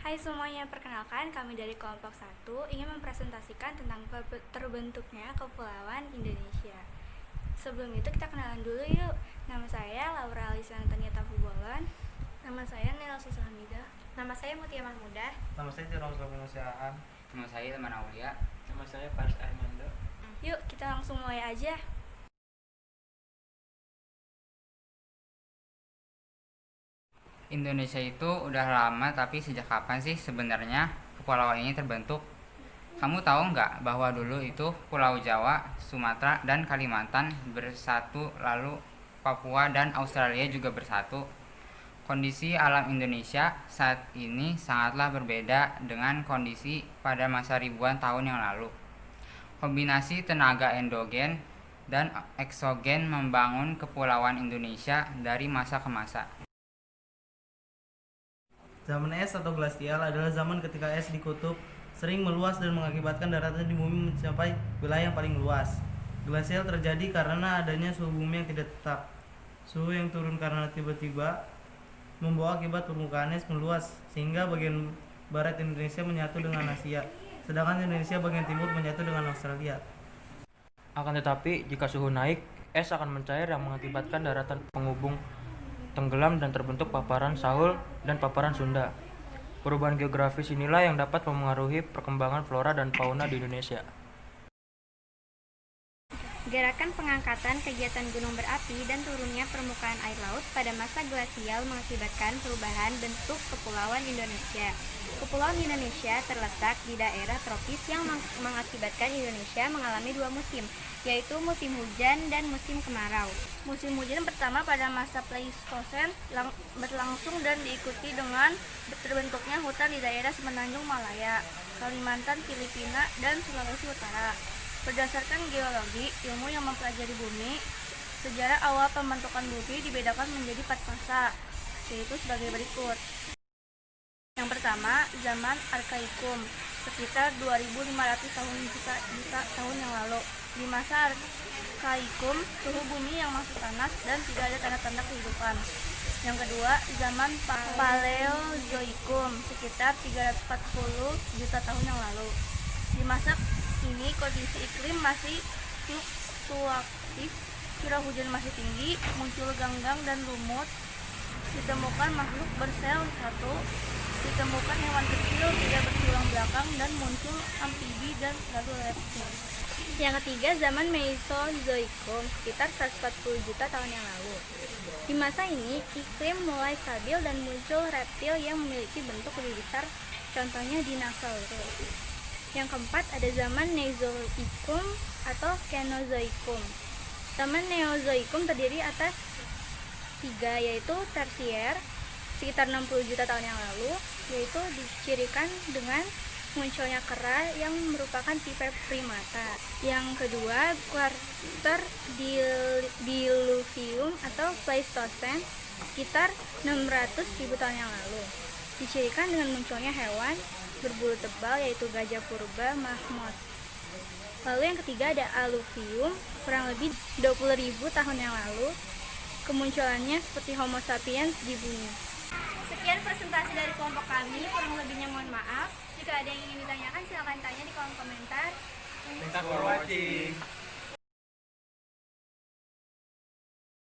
Hai semuanya, perkenalkan kami dari kelompok 1 ingin mempresentasikan tentang terbentuknya Kepulauan Indonesia. Sebelum itu kita kenalan dulu yuk. Nama saya Laura Alisa Antania Tafubolon. Nama saya Nela Susahamidah. Nama saya Mutia Mahmudah. Nama saya Tirong Sulaiman. Nama saya Ilman Aulia. Nama saya Faris Armando. Yuk kita langsung mulai aja. Indonesia itu udah lama, tapi sejak kapan sih sebenarnya kepulauan ini terbentuk? Kamu tahu nggak bahwa dulu itu Pulau Jawa, Sumatera, dan Kalimantan bersatu, lalu Papua dan Australia juga bersatu? Kondisi alam Indonesia saat ini sangatlah berbeda dengan kondisi pada masa ribuan tahun yang lalu. Kombinasi tenaga endogen dan eksogen membangun kepulauan Indonesia dari masa ke masa. Zaman es atau glasial adalah zaman ketika es di kutub sering meluas dan mengakibatkan daratan di bumi mencapai wilayah yang paling luas. Glasial terjadi karena adanya suhu bumi yang tidak tetap. Suhu yang turun karena tiba-tiba membawa akibat permukaan es meluas sehingga bagian barat Indonesia menyatu dengan Asia, sedangkan Indonesia bagian timur menyatu dengan Australia. Akan tetapi, jika suhu naik, es akan mencair yang mengakibatkan daratan penghubung tenggelam dan terbentuk paparan Sahul dan paparan Sunda. Perubahan geografis inilah yang dapat memengaruhi perkembangan flora dan fauna di Indonesia. Gerakan pengangkatan kegiatan gunung berapi dan turunnya permukaan air laut pada masa glasial mengakibatkan perubahan bentuk Kepulauan Indonesia. Kepulauan Indonesia terletak di daerah tropis yang mengakibatkan Indonesia mengalami dua musim, yaitu musim hujan dan musim kemarau. Musim hujan pertama pada masa Pleistosen berlangsung dan diikuti dengan terbentuknya hutan di daerah semenanjung Malaya, Kalimantan, Filipina, dan Sulawesi Utara. Berdasarkan geologi, ilmu yang mempelajari bumi, sejarah awal pembentukan bumi dibedakan menjadi 4 fase, yaitu sebagai berikut. Yang pertama, zaman Arkaikum, sekitar 2500 tahun yang lalu. Di masa Arkaikum, suhu bumi yang masih panas dan tidak ada tanda-tanda kehidupan. Yang kedua, zaman Paleozoikum, sekitar 340 juta tahun yang lalu. Di masa ini kondisi iklim masih fluktuatif, curah hujan masih tinggi, muncul ganggang dan lumut, ditemukan makhluk bersel satu, ditemukan hewan kecil tidak bertulang belakang, dan muncul amfibi dan lalu reptil. Yang ketiga, zaman Mesozoikum, sekitar 140 juta tahun yang lalu. Di masa ini, iklim mulai stabil dan muncul reptil yang memiliki bentuk lebih besar, contohnya dinosaurus. Yang keempat, ada zaman Neozoikum atau Kenozoikum. Zaman Neozoikum terdiri atas 3, yaitu Tersier, sekitar 60 juta tahun yang lalu, yaitu dicirikan dengan munculnya kera yang merupakan tipe primata. Yang kedua, Quarter Diluvium atau Pleistosen, sekitar 600.000 tahun yang lalu, dicirikan dengan munculnya hewan berbulu tebal yaitu gajah purba Mahmud. Lalu yang ketiga ada Alluvium, kurang lebih 20.000 tahun yang lalu, kemunculannya seperti Homo sapiens di bumi. Sekian presentasi dari kelompok kami, kurang lebihnya mohon maaf. Jika ada yang ingin ditanyakan, silakan tanya di kolom komentar. Thanks for watching.